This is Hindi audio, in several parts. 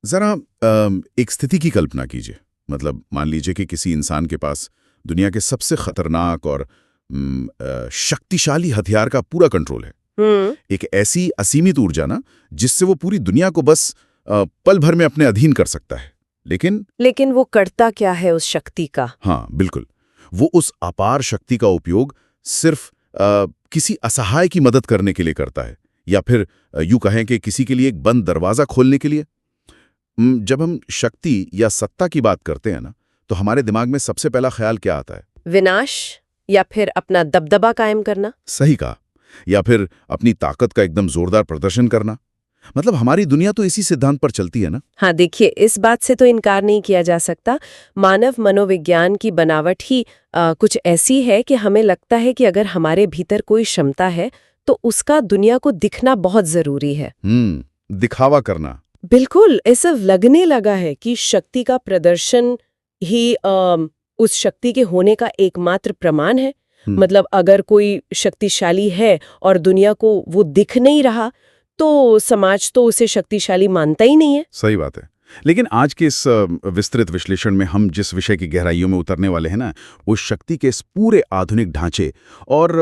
जरा एक स्थिति की कल्पना कीजिए। मतलब मान लीजिए कि किसी इंसान के पास दुनिया के सबसे खतरनाक और शक्तिशाली हथियार का पूरा कंट्रोल है। एक ऐसी असीमित ऊर्जा ना, जिससे वो पूरी दुनिया को बस पल भर में अपने अधीन कर सकता है। लेकिन वो करता क्या है उस शक्ति का? हाँ बिल्कुल, वो उस अपार शक्ति का उपयोग सिर्फ किसी असहाय की मदद करने के लिए करता है, या फिर यूं कहें कि किसी के लिए एक बंद दरवाजा खोलने के लिए। जब हम शक्ति या सत्ता की बात करते हैं ना, तो हमारे दिमाग में सबसे पहला ख्याल क्या आता है? विनाश, या फिर अपना दबदबा कायम करना। सही कहा। या फिर अपनी ताकत का एकदम जोरदार प्रदर्शन करना। मतलब हमारी दुनिया तो इसी सिद्धांत पर चलती है ना। हाँ, देखिए, इस बात से तो इनकार नहीं किया जा सकता। मानव मनोविज्ञान की बनावट ही कुछ ऐसी है कि हमें लगता है कि अगर हमारे भीतर कोई क्षमता है तो उसका दुनिया को दिखना बहुत जरूरी है। दिखावा करना। बिल्कुल, ऐसा लगने लगा है कि शक्ति का प्रदर्शन ही उस शक्ति के होने का एकमात्र प्रमाण है। मतलब अगर कोई शक्तिशाली है और दुनिया को वो दिख नहीं रहा, तो समाज तो उसे शक्तिशाली मानता ही नहीं है। सही बात है। लेकिन आज के इस विस्तृत विश्लेषण में हम जिस विषय की गहराइयों में उतरने वाले हैं ना, उस शक्ति के इस पूरे आधुनिक ढांचे और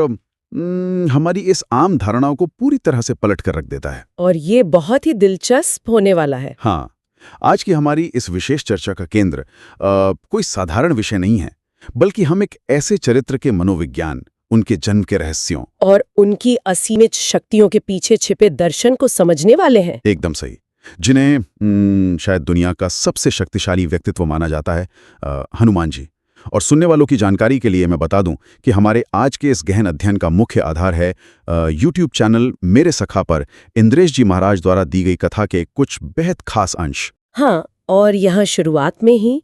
हमारी इस आम धारणाओं को पूरी तरह से पलट कर रख देता है। और ये बहुत ही दिलचस्प होने वाला है। हाँ, आज की हमारी इस विशेष चर्चा का केंद्र कोई साधारण विषय नहीं है, बल्कि हम एक ऐसे चरित्र के मनोविज्ञान, उनके जन्म के रहस्यों और उनकी असीमित शक्तियों के पीछे छिपे दर्शन को समझने वाले हैं। एकदम सही। जिन्हें शायद दुनिया का सबसे शक्तिशाली व्यक्तित्व माना जाता है, हनुमान जी। और सुनने वालों की जानकारी के लिए मैं बता दूं कि हमारे आज के इस गहन अध्ययन का मुख्य आधार है YouTube चैनल मेरे सखा पर इंद्रेश जी महाराज द्वारा दी गई कथा के कुछ बेहद खास अंश। हाँ, और यहाँ शुरुआत में ही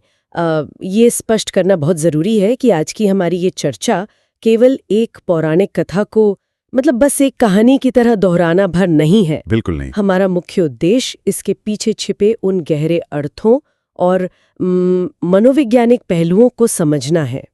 ये स्पष्ट करना बहुत जरूरी है कि आज की हमारी ये चर्चा केवल एक पौराणिक कथा को, मतलब बस एक कहानी की तरह दोहराना भर नहीं है। बिल्कुल नहीं। हमारा मुख्य उद्देश्य इसके पीछे छिपे उन गहरे अर्थों और मनोवैज्ञानिक पहलुओं को समझना है।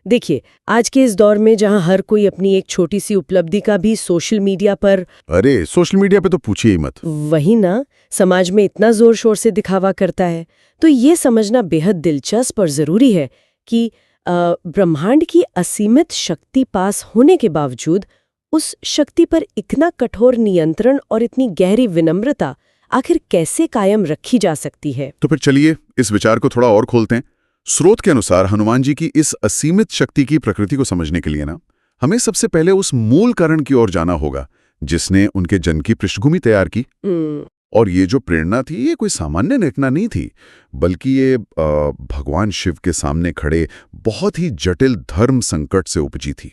देखिए, आज के इस दौर में जहां हर कोई अपनी एक छोटी सी उपलब्धि का भी सोशल मीडिया पर, अरे सोशल मीडिया पे तो पूछिए ही मत, वही ना, समाज में इतना जोर शोर से दिखावा करता है, तो ये समझना बेहद दिलचस्प और जरूरी है कि ब्रह्मांड की असीमित शक्ति पास होने के बावजूद उस शक्ति पर इतना कठोर नियंत्रण और इतनी गहरी विनम्रता आखिर कैसे कायम रखी जा सकती है। तो फिर चलिए इस विचार को थोड़ा और खोलते हैं। स्रोत के अनुसार हनुमान जी की इस असीमित शक्ति की प्रकृति को समझने के लिए ना, हमें सबसे पहले उस मूल कारण की ओर जाना होगा जिसने उनके जन्म की पृष्ठभूमि तैयार की। और ये जो प्रेरणा थी, ये कोई सामान्य नेकना नहीं थी, बल्कि ये भगवान शिव के सामने खड़े बहुत ही जटिल धर्म संकट से उपजी थी।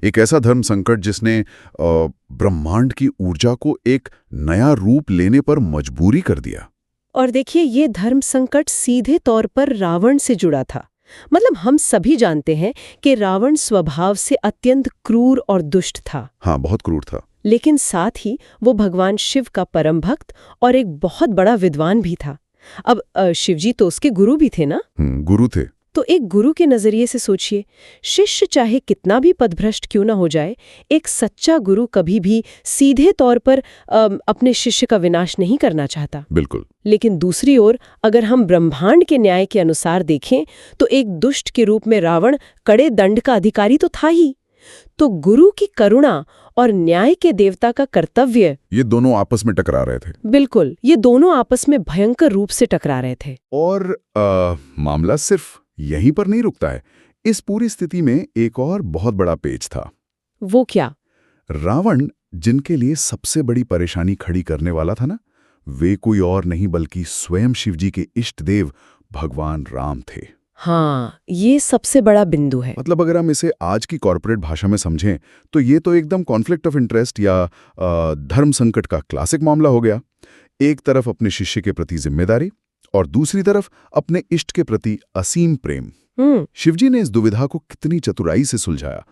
एक ऐसा धर्म संकट जिसने ब्रह्मांड की ऊर्जा को एक नया रूप लेने पर मजबूरी कर दिया। और देखिए, ये धर्म संकट सीधे तौर पर रावण से जुड़ा था। मतलब हम सभी जानते हैं कि रावण स्वभाव से अत्यंत क्रूर और दुष्ट था। हाँ, बहुत क्रूर था। लेकिन साथ ही वो भगवान शिव का परम भक्त और एक बहुत बड़ा विद्वान भी था। अब शिवजी तो उसके गुरु भी थे ना। गुरु थे। तो एक गुरु के नजरिए से सोचिए, शिष्य चाहे कितना भी पदभ्रष्ट क्यों ना हो जाए, एक सच्चा गुरु कभी भी सीधे तौर पर अपने शिष्य का विनाश नहीं करना चाहता। बिल्कुल। लेकिन दूसरी ओर अगर हम ब्रह्मांड के न्याय के अनुसार देखें तो एक दुष्ट के रूप में रावण कड़े दंड का अधिकारी तो था ही। तो गुरु की करुणा और न्याय के देवता का कर्तव्य, ये दोनों आपस में टकरा रहे थे। बिल्कुल, ये दोनों आपस में भयंकर रूप से टकरा रहे थे। और मामला सिर्फ यहीं पर नहीं रुकता है। इस पूरी स्थिति में एक और बहुत बड़ा पेच था। वो क्या? रावण, जिनके लिए सबसे बड़ी परेशानी खड़ी करने वाला था ना, वे कोई और नहीं बल्कि स्वयं शिवजी के इष्ट देव भगवान राम थे। हाँ, ये सबसे बड़ा बिंदु है। मतलब अगर हम इसे आज की कॉर्पोरेट भाषा में समझें तो ये तो एकदम कॉन्फ्लिक्ट ऑफ इंटरेस्ट या धर्म संकट का क्लासिक मामला हो गया। एक तरफ अपने शिष्य के प्रति जिम्मेदारी और दूसरी तरफ अपने इष्ट के प्रति असीम प्रेम। शिवजी ने इस दुविधा को कितनी चतुराई से सुलझाया।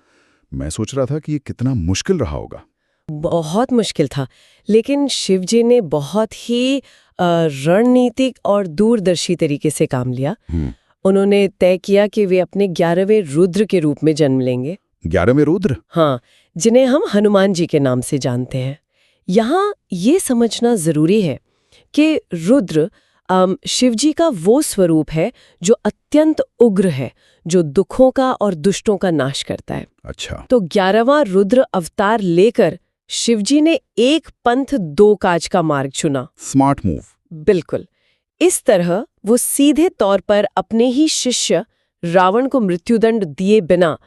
मैं सोच रहा था कि ये कितना मुश्किल रहा होगा। बहुत मुश्किल था, लेकिन शिवजी ने बहुत ही रणनीतिक और दूरदर्शी तरीके से काम लिया। उन्होंने तय किया कि वे अपने 11वें रुद्र के रूप में जन्म लेंगे। 11वें रुद्र? हाँ, जिन्हें हम हनुमान जी के नाम से जानते हैं। यहाँ ये समझना जरूरी है कि रुद्र शिवजी का वो स्वरूप है जो अत्यंत उग्र है, जो दुखों का और दुष्टों का नाश करता है। अच्छा। तो 11वां रुद्र अवतार लेकर शिवजी ने एक पंथ दो काज का मार्ग चुना। Smart move. बिल्कुल। इस तरह वो सीधे तौर पर अपने ही शिष्य रावण को मृत्युदंड दिए बिना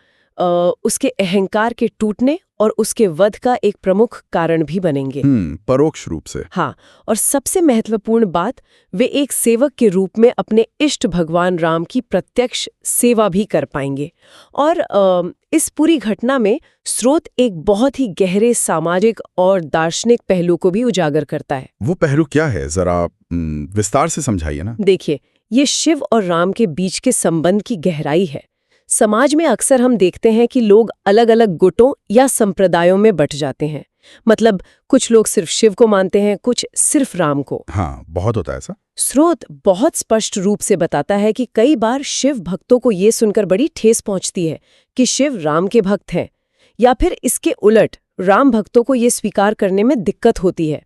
उसके अहंकार के टूटने और उसके वध का एक प्रमुख कारण भी बनेंगे। परोक्ष रूप से। हाँ, और सबसे महत्वपूर्ण बात, वे एक सेवक के रूप में अपने इष्ट भगवान राम की प्रत्यक्ष सेवा भी कर पाएंगे। और इस पूरी घटना में स्रोत एक बहुत ही गहरे सामाजिक और दार्शनिक पहलू को भी उजागर करता है। वो पहलू क्या है, जरा विस्तार से समझाइए ना। देखिए, ये शिव और राम के बीच के संबंध की गहराई है। समाज में अक्सर हम देखते हैं कि लोग अलग अलग गुटों या संप्रदायों में बंट जाते हैं। मतलब कुछ लोग सिर्फ शिव को मानते हैं, कुछ सिर्फ राम को। हाँ, बहुत होता है ऐसा। स्रोत बहुत स्पष्ट रूप से बताता है कि कई बार शिव भक्तों को ये सुनकर बड़ी ठेस पहुंचती है कि शिव राम के भक्त हैं, या फिर इसके उलट राम भक्तों को ये स्वीकार करने में दिक्कत होती है।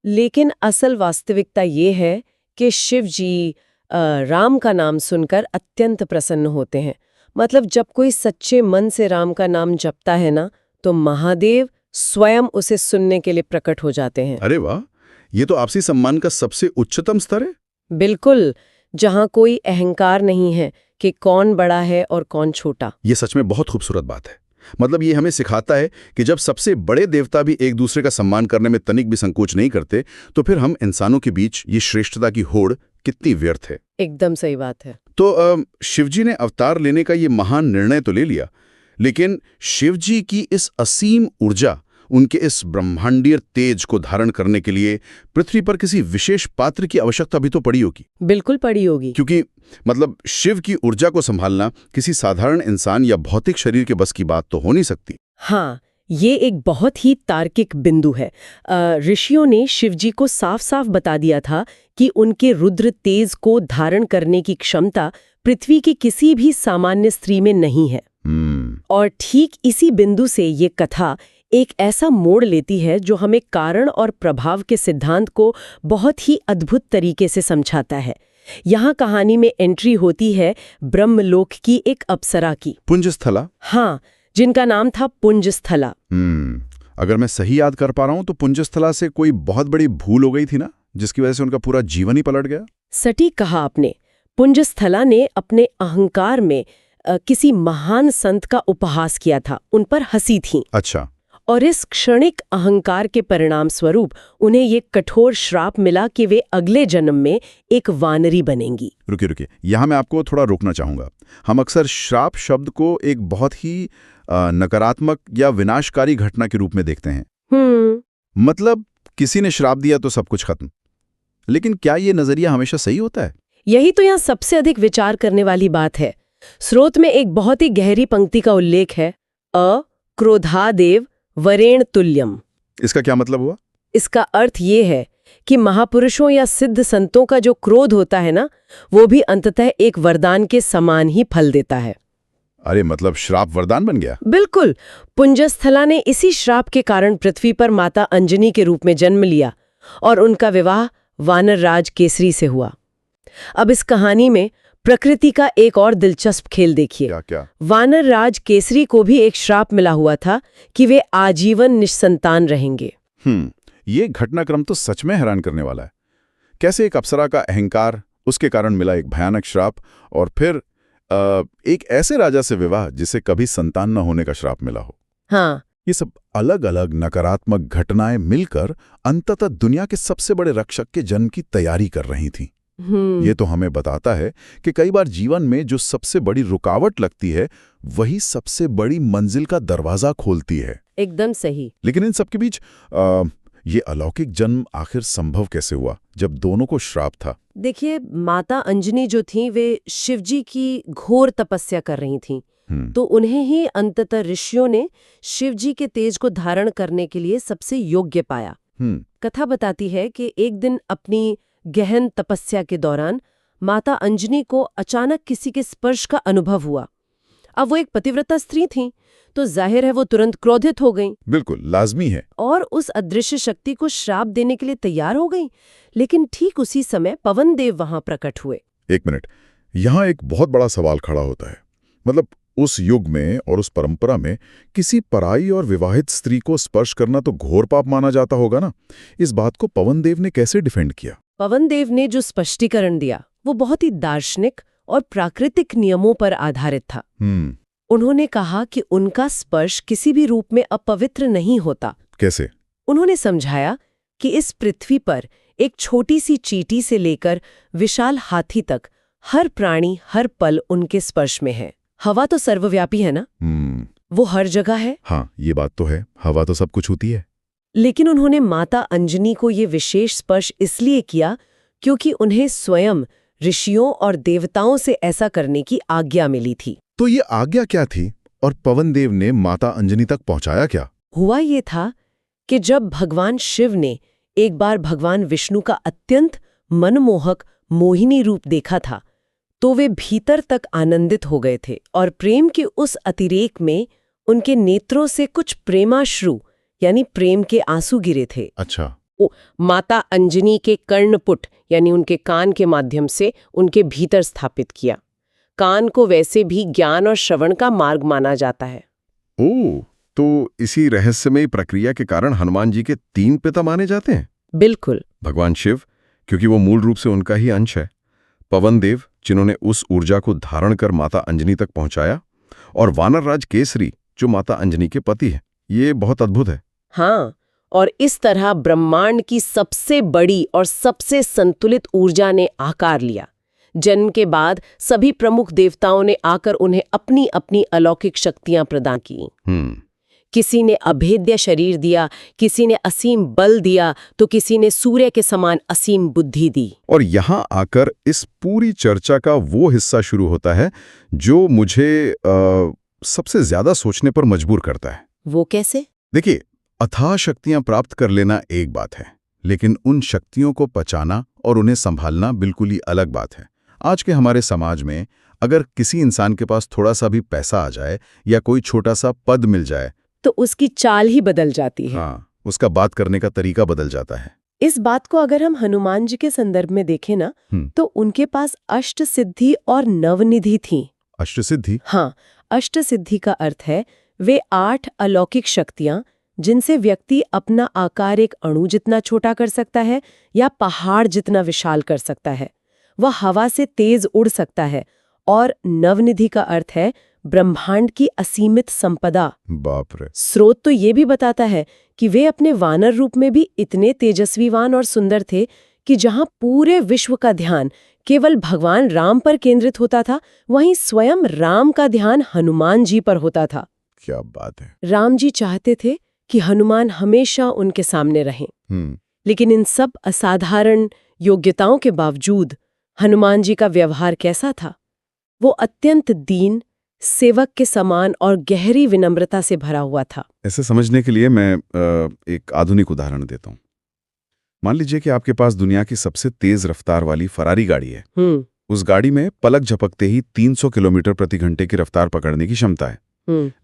लेकिन असल वास्तविकता ये है कि शिव जी राम का नाम सुनकर अत्यंत प्रसन्न होते हैं। मतलब जब कोई सच्चे मन से राम का नाम जपता है ना, तो महादेव स्वयं उसे सुनने के लिए प्रकट हो जाते हैं। अरे वाह, ये तो आपसी सम्मान का सबसे उच्चतम स्तर है। बिल्कुल, जहां कोई अहंकार नहीं है कि कौन बड़ा है और कौन छोटा। ये सच में बहुत खूबसूरत बात है। मतलब ये हमें सिखाता है कि जब सबसे बड़े देवता भी एक दूसरे का सम्मान करने में तनिक भी संकोच नहीं करते, तो फिर हम इंसानों के बीच ये श्रेष्ठता की होड़ कितनी व्यर्थ है। एकदम सही बात है। तो शिवजी ने अवतार लेने का ये महान निर्णय तो ले लिया, लेकिन शिवजी की इस असीम ऊर्जा, उनके इस ब्रह्मांडीय तेज को धारण करने के लिए पृथ्वी पर किसी विशेष पात्र की आवश्यकता भी तो पड़ी होगी। बिल्कुल पड़ी होगी। क्योंकि मतलब शिव की ऊर्जा को संभालना किसी साधारण इंसान या भौतिक शरीर के बस की बात तो हो नहीं सकती। हाँ, ये एक बहुत ही तार्किक बिंदु है। ऋषियों ने शिवजी को साफ साफ बता दिया था कि उनके रुद्र तेज को धारण करने की क्षमता पृथ्वी की किसी भी सामान्य स्त्री में नहीं है। और ठीक इसी बिंदु से ये कथा एक ऐसा मोड़ लेती है जो हमें कारण और प्रभाव के सिद्धांत को बहुत ही अद्भुत तरीके से समझाता है। यहाँ कहानी में एंट्री होती है ब्रह्मलोक की एक अप्सरा की, पुंजस्थला। हाँ, जिनका नाम था पुंजस्थला। अगर मैं सही याद कर पा रहा हूं तो पुंजस्थला से कोई बहुत बड़ी भूल हो गई थी ना, जिसकी वजह से उनका पूरा जीवन ही पलट गया। सटीक कहा आपने। पुंजस्थला ने अपने अहंकार में किसी महान संत का उपहास किया था, उन पर हंसी थी। अच्छा। और इस क्षणिक अहंकार के परिणाम स्वरूप उन्हें ये कठोर श्राप मिला कि वे अगले जन्म में एक वानरी बनेंगी। रुकिए, यहाँ मैं आपको थोड़ा रोकना चाहूंगा। हम अक्सर श्राप शब्द को एक बहुत ही नकारात्मक या विनाशकारी घटना के रूप में देखते हैं। मतलब किसी ने श्राप दिया तो सब कुछ खत्म। लेकिन क्या ये नजरिया हमेशा सही होता है? यही तो यहाँ सबसे अधिक विचार करने वाली बात है। स्रोत में एक बहुत ही गहरी पंक्ति का उल्लेख है, क्रोधादेव वरेण तुल्यम। इसका क्या मतलब हुआ? इसका अर्थ ये है कि महापुरुषों या सिद्ध संतों का जो क्रोध होता है ना, वो भी अंततः एक वरदान के समान ही फल देता है। अरे मतलब श्राप वरदान बन गया? बिल्कुल। पुंजस्थला ने इसी श्राप के कारण पृथ्वी पर माता अंजनी के रूप में जन्म लिया और उनका विवाह वानर राज केसरी से हुआ। अब इस कहानी में प्रकृति का एक और दिलचस्प खेल देखिए। क्या? वानर राज केसरी को भी एक श्राप मिला हुआ था कि वे आजीवन निस्संतान रहेंगे। ये घटनाक्रम तो सच में हैरान करने वाला है। कैसे एक अप्सरा का अहंकार, उसके कारण मिला एक भयानक श्राप, और फिर एक ऐसे राजा से विवाह जिसे कभी संतान न होने का श्राप मिला हो। हाँ, ये सब अलग अलग नकारात्मक घटनाएं मिलकर अंततः दुनिया के सबसे बड़े रक्षक के जन्म की तैयारी कर रही थीं। ये तो हमें बताता है कि कई बार जीवन में जो सबसे बड़ी रुकावट लगती है, वही सबसे बड़ी मंजिल का दरवाजा खोलती है। एकदम सही। लेकिन इन सबके बीच ये अलौकिक जन्म आखिर संभव कैसे हुआ, जब दोनों को श्राप था? देखिए, माता अंजनी जो थी, वे शिवजी की घोर तपस्या कर रही थीं। तो उन्हें ही अंततः ऋषियों ने शिवजी के तेज को धारण करने के लिए सबसे योग्य पाया। कथा बताती है कि एक दिन अपनी गहन तपस्या के दौरान माता अंजनी को अचानक किसी के स्पर्श का अनुभव हुआ। अब वो एक पतिव्रता स्त्री थीं, तो जाहिर है वो तुरंत क्रोधित हो गईं बिल्कुल लाजमी है। और उस अदृश्य शक्ति को श्राप देने के लिए तैयार हो गईं। लेकिन ठीक उसी समय पवन देव वहां प्रकट हुए। एक मिनट, यहाँ एक बहुत बड़ा सवाल खड़ा होता है। मतलब उस युग में और उस परंपरा में किसी पराई और विवाहित स्त्री को स्पर्श करना तो घोर पाप माना जाता होगा ना। इस बात को पवन देव ने कैसे डिफेंड किया? पवन देव ने जो स्पष्टीकरण दिया वो बहुत ही दार्शनिक और प्राकृतिक नियमों पर आधारित था। उन्होंने कहा कि उनका स्पर्श किसी भी रूप में अपवित्र नहीं होता। कैसे? उन्होंने समझाया कि इस पृथ्वी पर एक छोटी सी चींटी से लेकर विशाल हाथी तक हर प्राणी हर पल उनके स्पर्श में है। हवा तो सर्वव्यापी है ना, वो हर जगह है। हाँ, ये बात तो है, हवा तो सब कुछ होती है। लेकिन उन्होंने माता अंजनी को ये विशेष स्पर्श इसलिए किया क्योंकि उन्हें स्वयं ऋषियों और देवताओं से ऐसा करने की आज्ञा मिली थी। तो ये आज्ञा क्या थी और पवन देव ने माता अंजनी तक पहुंचाया क्या? हुआ ये था कि जब भगवान शिव ने एक बार भगवान विष्णु का अत्यंत मनमोहक मोहिनी रूप देखा था, तो वे भीतर तक आनंदित हो गए थे और प्रेम के उस अतिरेक में उनके नेत्रों से कुछ प्रेमाश्रु यानी प्रेम के आंसू गिरे थे। अच्छा। माता अंजनी के कर्णपुट यानी उनके कान के माध्यम से उनके भीतर स्थापित किया। कान को वैसे भी ज्ञान और श्रवण का मार्ग माना जाता है। ओह, तो इसी रहस्यमयी प्रक्रिया के कारण हनुमान जी के 3 पिता माने जाते हैं? बिल्कुल। भगवान शिव, क्योंकि वो मूल रूप से उनका ही अंश है। पवन देव, जिन्होंने उस ऊर्जा को धारण कर माता अंजनी तक पहुंचाया, और वानरराज केसरी, जो माता अंजनी के पति है। ये बहुत अद्भुत है। हाँ, और इस तरह ब्रह्मांड की सबसे बड़ी और सबसे संतुलित ऊर्जा ने आकार लिया। जन्म के बाद सभी प्रमुख देवताओं ने आकर उन्हें अपनी अपनी अलौकिक शक्तियां प्रदान की। किसी ने अभेद्य शरीर दिया, किसी ने असीम बल दिया, तो किसी ने सूर्य के समान असीम बुद्धि दी। और यहाँ आकर इस पूरी चर्चा का वो हिस्सा शुरू होता है जो मुझे सबसे ज्यादा सोचने पर मजबूर करता है। वो कैसे? देखिए, अथाह शक्तियां प्राप्त कर लेना एक बात है, लेकिन उन शक्तियों को पचाना और उन्हें संभालना बिल्कुल ही अलग बात है। आज के हमारे समाज में अगर किसी इंसान के पास थोड़ा सा भी पैसा आ जाए या कोई छोटा सा पद मिल जाए तो उसकी चाल ही बदल जाती है। हाँ, उसका बात करने का तरीका बदल जाता है। इस बात को अगर हम हनुमान जी के संदर्भ में देखें ना, तो उनके पास अष्ट सिद्धि और नवनिधि थी। अष्ट सिद्धि? हाँ, अष्ट सिद्धि का अर्थ है वे 8 अलौकिक शक्तियां जिनसे व्यक्ति अपना आकार एक अणु जितना छोटा कर सकता है या पहाड़ जितना विशाल कर सकता है। वह हवा से तेज उड़ सकता है। और नवनिधि का अर्थ है ब्रह्मांड की असीमित संपदा। बाप रे। स्रोत तो ये भी बताता है कि वे अपने वानर रूप में भी इतने तेजस्वीवान और सुंदर थे कि जहां पूरे विश्व का ध्यान केवल भगवान राम पर केंद्रित होता था, वहीं स्वयं राम का ध्यान हनुमान जी पर होता था। क्या बात है। राम जी चाहते थे कि हनुमान हमेशा उनके सामने रहें। लेकिन इन सब असाधारण योग्यताओं के बावजूद हनुमान जी का व्यवहार कैसा था? वो अत्यंत दीन, सेवक के समान और गहरी विनम्रता से भरा हुआ था। ऐसे समझने के लिए मैं एक आधुनिक उदाहरण देता हूँ। मान लीजिए कि आपके पास दुनिया की सबसे तेज रफ्तार वाली फरारी गाड़ी है। उस गाड़ी में पलक झपकते ही 300 किलोमीटर प्रति घंटे की रफ्तार पकड़ने की क्षमता है।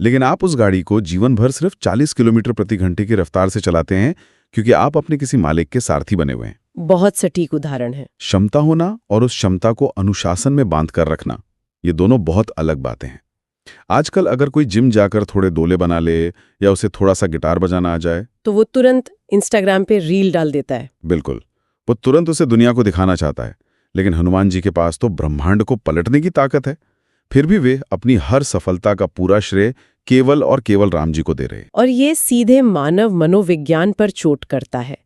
लेकिन आप उस गाड़ी को जीवन भर सिर्फ 40 किलोमीटर प्रति घंटे की रफ्तार से चलाते हैं, क्योंकि आप अपने किसी मालिक के सारथी बने हुए हैं। बहुत सटीक उदाहरण है। क्षमता होना और उस क्षमता को अनुशासन में बांध कर रखना, ये दोनों बहुत अलग बातें हैं। आजकल अगर कोई जिम जाकर थोड़े डोले बना ले या उसे थोड़ा सा गिटार बजाना आ जाए, तो वो तुरंत इंस्टाग्राम पे रील डाल देता है। बिल्कुल, वो तुरंत उसे दुनिया को दिखाना चाहता है। लेकिन हनुमान जी के पास तो ब्रह्मांड को पलटने की ताकत है। फिर भी वे अपनी हर सफलता का पूरा श्रेय केवल और केवल राम जी को दे रहे। और ये सीधे मानव मनोविज्ञान पर चोट करता है।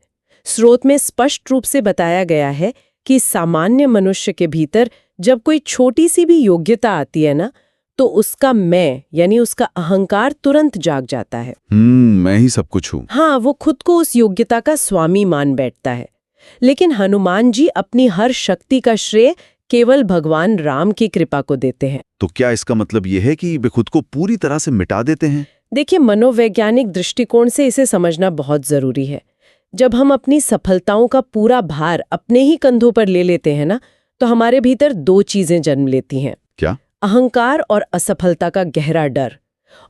स्रोत में स्पष्ट रूप से बताया गया है कि सामान्य मनुष्य के भीतर जब कोई छोटी सी भी योग्यता आती है ना, तो उसका मैं यानी उसका अहंकार तुरंत जाग जाता है। मैं ही सब कुछ हूँ। हाँ, वो खुद को उस योग्यता का स्वामी मान बैठता है। लेकिन हनुमान जी अपनी हर शक्ति का श्रेय केवल भगवान राम की कृपा को देते हैं। तो क्या इसका मतलब यह है कि वे खुद को पूरी तरह से मिटा देते हैं? देखिए, मनोवैज्ञानिक दृष्टिकोण से इसे समझना बहुत जरूरी है। जब हम अपनी सफलताओं का पूरा भार अपने ही कंधों पर ले लेते हैं ना, तो हमारे भीतर 2 चीजें जन्म लेती हैं। क्या? अहंकार और असफलता का गहरा डर,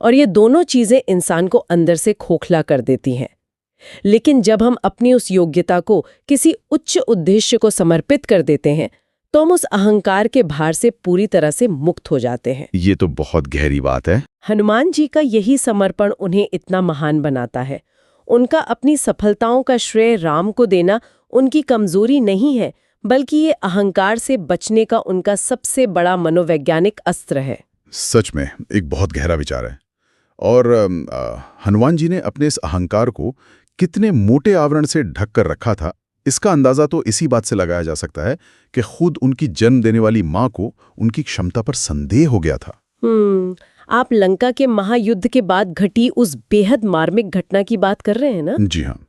और ये दोनों चीजें इंसान को अंदर से खोखला कर देती हैं। लेकिन जब हम अपनी उस योग्यता को किसी उच्च उद्देश्य को समर्पित कर देते हैं तो हम उस अहंकार के भार से पूरी तरह से मुक्त हो जाते हैं। ये तो बहुत गहरी बात है। हनुमान जी का यही समर्पण उन्हें इतना महान बनाता है। उनका अपनी सफलताओं का श्रेय राम को देना उनकी कमजोरी नहीं है, बल्कि ये अहंकार से बचने का उनका सबसे बड़ा मनोवैज्ञानिक अस्त्र है। सच में एक बहुत गहरा विचार है। और हनुमान जी ने अपने इस अहंकार को कितने मोटे आवरण से ढक कर रखा था, इसका अंदाजा तो इसी बात से लगाया जा सकता है कि खुद उनकी जन्म देने वाली मां को उनकी क्षमता पर संदेह हो गया था। आप लंका के महायुद्ध के बाद घटी उस बेहद मार्मिक घटना की बात कर रहे हैं ना? जी हाँ।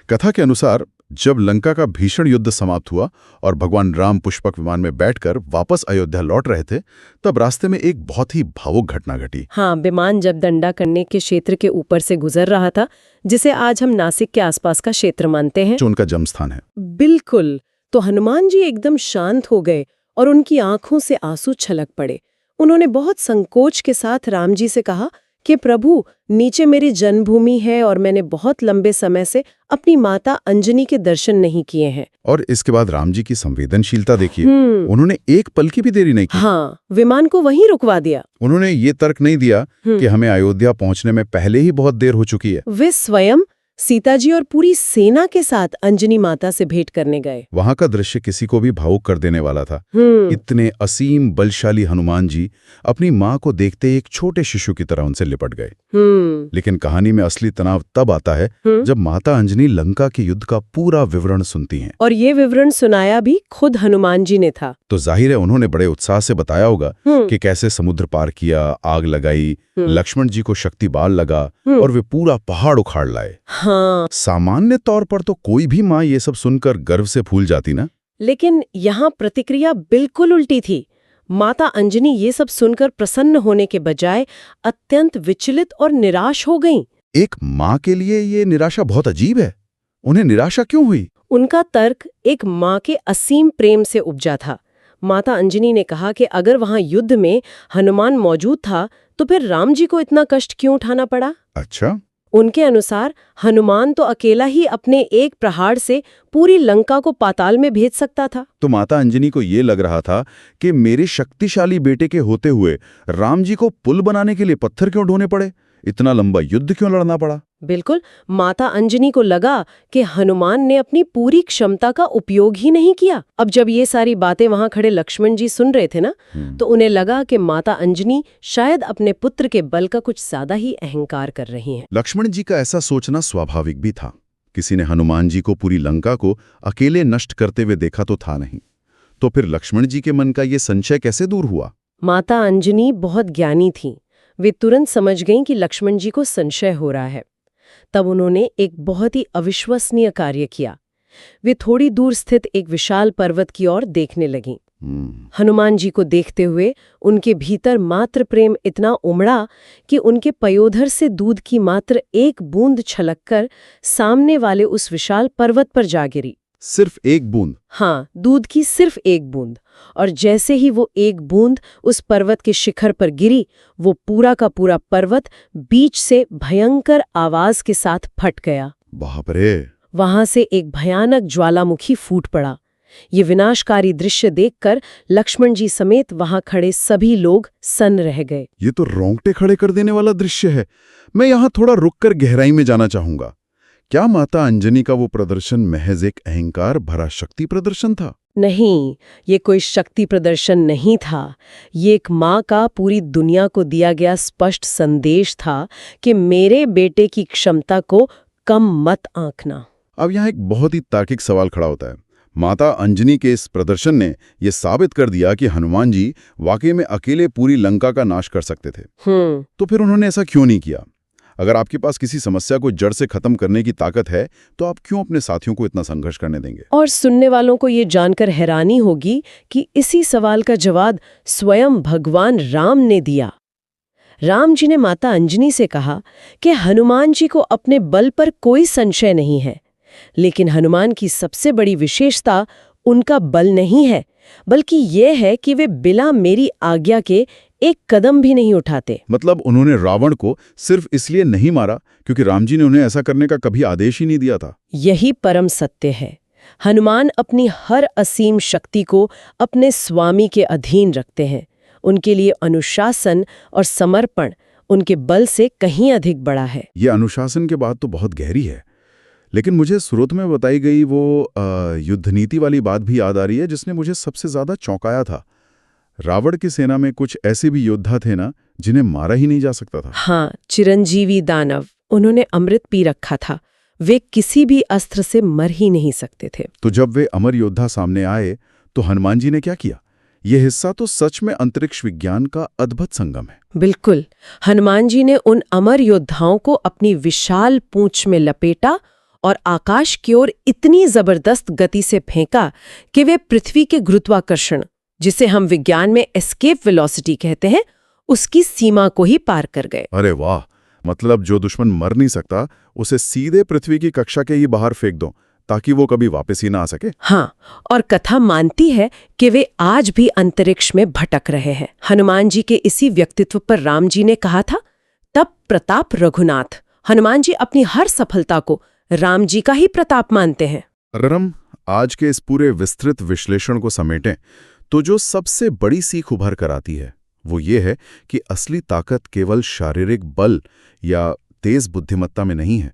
कथा के अनुसार जब लंका का भीषण युद्ध समाप्त हुआ और भगवान राम पुष्पक विमान में बैठकर वापस अयोध्या लौट रहे थे, तब रास्ते में एक बहुत ही भावुक घटना घटी। हाँ, विमान जब दंडा करने के क्षेत्र के ऊपर से गुजर रहा था, जिसे आज हम नासिक के आसपास का क्षेत्र मानते हैं, जो उनका जन्मस्थान है। बिल्कुल। तो हनुमान जी एकदम शांत हो गए और उनकी आंखों से आंसू छलक पड़े। उन्होंने बहुत संकोच के साथ राम जी से कहा कि प्रभु, नीचे मेरी जन्मभूमि है और मैंने बहुत लंबे समय से अपनी माता अंजनी के दर्शन नहीं किए हैं। और इसके बाद राम जी की संवेदनशीलता देखिए। उन्होंने एक पल की भी देरी नहीं की। हाँ, विमान को वहीं रुकवा दिया। उन्होंने ये तर्क नहीं दिया कि हमें अयोध्या पहुंचने में पहले ही बहुत देर हो चुकी है। वे स्वयं सीता जी और पूरी सेना के साथ अंजनी माता से भेंट करने गए। वहां का दृश्य किसी को भी भावुक कर देने वाला था। इतने असीम बलशाली हनुमान जी अपनी मां को देखते ही एक छोटे शिशु की तरह उनसे लिपट गए। लेकिन कहानी में असली तनाव तब आता है जब माता अंजनी लंका के युद्ध का पूरा विवरण सुनती हैं। और ये विवरण सुनाया भी खुद हनुमान जी ने था। तो जाहिर है उन्होंने बड़े उत्साह से बताया होगा कि कैसे समुद्र पार किया, आग लगाई, लक्ष्मण जी को शक्ति बाल लगा और वे पूरा पहाड़ उखाड़ लाए। हाँ। सामान्य तौर पर तो कोई भी माँ ये सब सुनकर गर्व से फूल जाती ना। लेकिन यहाँ प्रतिक्रिया बिल्कुल उल्टी थी। माता अंजनी ये सब सुनकर प्रसन्न होने के बजाय अत्यंत विचलित और निराश हो गईं। एक माँ के लिए ये निराशा बहुत अजीब है। उन्हें निराशा क्यों हुई? उनका तर्क एक माँ के असीम प्रेम से उपजा था। माता अंजनी ने कहा कि अगर वहां युद्ध में हनुमान मौजूद था तो फिर राम जी को इतना कष्ट क्यों उठाना पड़ा? अच्छा। उनके अनुसार हनुमान तो अकेला ही अपने एक प्रहार से पूरी लंका को पाताल में भेज सकता था। तो माता अंजनी को ये लग रहा था कि मेरे शक्तिशाली बेटे के होते हुए राम जी को पुल बनाने के लिए पत्थर क्यों ढोने पड़े, इतना लंबा युद्ध क्यों लड़ना पड़ा? बिल्कुल। माता अंजनी को लगा कि हनुमान ने अपनी पूरी क्षमता का उपयोग ही नहीं किया। अब जब ये सारी बातें वहां खड़े लक्ष्मण जी सुन रहे थे ना, तो उन्हें लगा कि माता अंजनी शायद अपने पुत्र के बल का कुछ ज्यादा ही अहंकार कर रही हैं। लक्ष्मण जी का ऐसा सोचना स्वाभाविक भी था। किसी ने हनुमान जी को पूरी लंका को अकेले नष्ट करते हुए देखा तो था नहीं। तो फिर लक्ष्मण जी के मन का ये संशय कैसे दूर हुआ? माता अंजनी बहुत ज्ञानी थी। वे तुरंत समझ गईं कि लक्ष्मण जी को संशय हो रहा है। तब उन्होंने एक बहुत ही अविश्वसनीय कार्य किया। वे थोड़ी दूर स्थित एक विशाल पर्वत की ओर देखने लगीं। हनुमान जी को देखते हुए उनके भीतर मात्र प्रेम इतना उमड़ा कि उनके पयोधर से दूध की मात्र एक बूंद छलककर सामने वाले उस विशाल पर्वत पर जा गिरी। सिर्फ एक बूंद? हाँ, दूध की सिर्फ एक बूंद। और जैसे ही वो एक बूंद उस पर्वत के शिखर पर गिरी, वो पूरा का पूरा पर्वत बीच से भयंकर आवाज के साथ फट गया। बाप रे! वहां से एक भयानक ज्वालामुखी फूट पड़ा। ये विनाशकारी दृश्य देखकर लक्ष्मण जी समेत वहां खड़े सभी लोग सन्न रह गए। ये तो रोंगटे खड़े कर देने वाला दृश्य है। मैं यहाँ थोड़ा रुककर गहराई में जाना चाहूंगा। क्या माता अंजनी का वो प्रदर्शन महज एक अहंकार भरा शक्ति प्रदर्शन था? नहीं, ये कोई शक्ति प्रदर्शन नहीं था। ये एक माँ का पूरी दुनिया को दिया गया स्पष्ट संदेश था कि मेरे बेटे की क्षमता को कम मत आंकना। अब यहाँ एक बहुत ही तार्किक सवाल खड़ा होता है। माता अंजनी के इस प्रदर्शन ने यह साबित कर दिया कि हनुमान जी वाकई में अकेले पूरी लंका का नाश कर सकते थे। तो फिर उन्होंने ऐसा क्यों नहीं किया? अगर आपके पास किसी समस्या को जड़ से खत्म करने की ताकत है, तो आप क्यों अपने साथियों को इतना संघर्ष करने देंगे? और सुनने वालों को ये जानकर हैरानी होगी कि इसी सवाल का जवाब स्वयं भगवान राम ने दिया। राम जी ने माता अंजनी से कहा कि हनुमान जी को अपने बल पर कोई संशय नहीं है, लेकिन हनुमान की सबसे बड़ी विशेषता उनका बल नहीं है, बल्कि ये है कि वे बिना मेरी आज्ञा के एक कदम भी नहीं उठाते। मतलब उन्होंने रावण को सिर्फ इसलिए नहीं मारा क्योंकि राम जी ने उन्हें ऐसा करने का कभी आदेश ही नहीं दिया था। यही परम सत्य है। हनुमान अपनी हर असीम शक्ति को अपने स्वामी के अधीन रखते हैं। उनके लिए अनुशासन और समर्पण उनके बल से कहीं अधिक बड़ा है। ये अनुशासन के बात तो बहुत गहरी है, लेकिन मुझे स्रोत में बताई गई वो युद्ध नीति वाली बात भी याद आ रही है जिसने मुझे सबसे ज्यादा चौंकाया था। रावण की सेना में कुछ ऐसे भी योद्धा थे ना जिन्हें मारा ही नहीं जा सकता था। हाँ, चिरंजीवी दानव, उन्होंने अमृत पी रखा था। वे किसी भी अस्त्र से मर ही नहीं सकते थे। तो जब वे अमर योद्धा सामने आए तो हनुमान जी ने क्या किया? यह हिस्सा तो सच में अंतरिक्ष विज्ञान का अद्भुत संगम है। बिल्कुल, हनुमान जी ने उन अमर योद्धाओं को अपनी विशाल पूंछ में लपेटा और आकाश की ओर इतनी जबरदस्त गति से फेंका कि वे पृथ्वी के गुरुत्वाकर्षण, जिसे हम विज्ञान में एस्केप वेलोसिटी कहते हैं, उसकी सीमा को ही पार कर गए। अरे वाह! मतलब जो दुश्मन मर नहीं सकता उसे सीधे पृथ्वी की कक्षा के ही बाहर फेंक दो ताकि वो कभी वापस ही ना आ सके। हाँ, और कथा मानती है कि वे आज भी अंतरिक्ष में भटक रहे हैं। हनुमान जी के इसी व्यक्तित्व पर राम जी ने कहा था, तब प्रताप रघुनाथ। हनुमान जी अपनी हर सफलता को राम जी का ही प्रताप मानते हैं। अगर हम आज के इस पूरे विस्तृत विश्लेषण को समेटें तो जो सबसे बड़ी सीख उभर कर आती है वो ये है कि असली ताकत केवल शारीरिक बल या तेज बुद्धिमत्ता में नहीं है।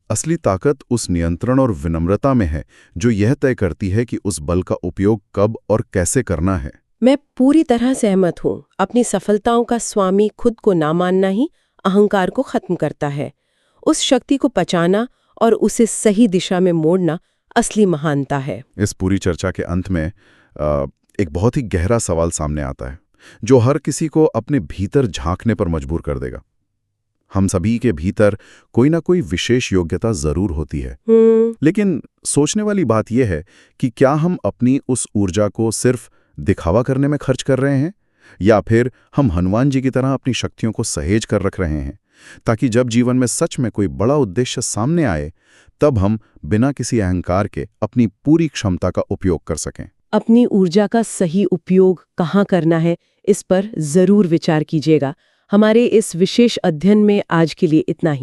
असली ताकत उस नियंत्रण और विनम्रता में है जो यह तय करती है कि उस बल का उपयोग कब और कैसे करना है। मैं पूरी तरह सहमत हूँ। अपनी सफलताओं का स्वामी खुद को ना मानना ही अहंकार को खत्म करता है। उस शक्ति को पचाना और उसे सही दिशा में मोड़ना असली महानता है। इस पूरी चर्चा के अंत में एक बहुत ही गहरा सवाल सामने आता है जो हर किसी को अपने भीतर झांकने पर मजबूर कर देगा। हम सभी के भीतर कोई ना कोई विशेष योग्यता जरूर होती है, लेकिन सोचने वाली बात यह है कि क्या हम अपनी उस ऊर्जा को सिर्फ दिखावा करने में खर्च कर रहे हैं या फिर हम हनुमान जी की तरह अपनी शक्तियों को सहेज कर रख रहे हैं ताकि जब जीवन में सच में कोई बड़ा उद्देश्य सामने आए तब हम बिना किसी अहंकार के अपनी पूरी क्षमता का उपयोग कर सकें। अपनी ऊर्जा का सही उपयोग कहाँ करना है, इस पर जरूर विचार कीजिएगा। हमारे इस विशेष अध्ययन में आज के लिए इतना ही।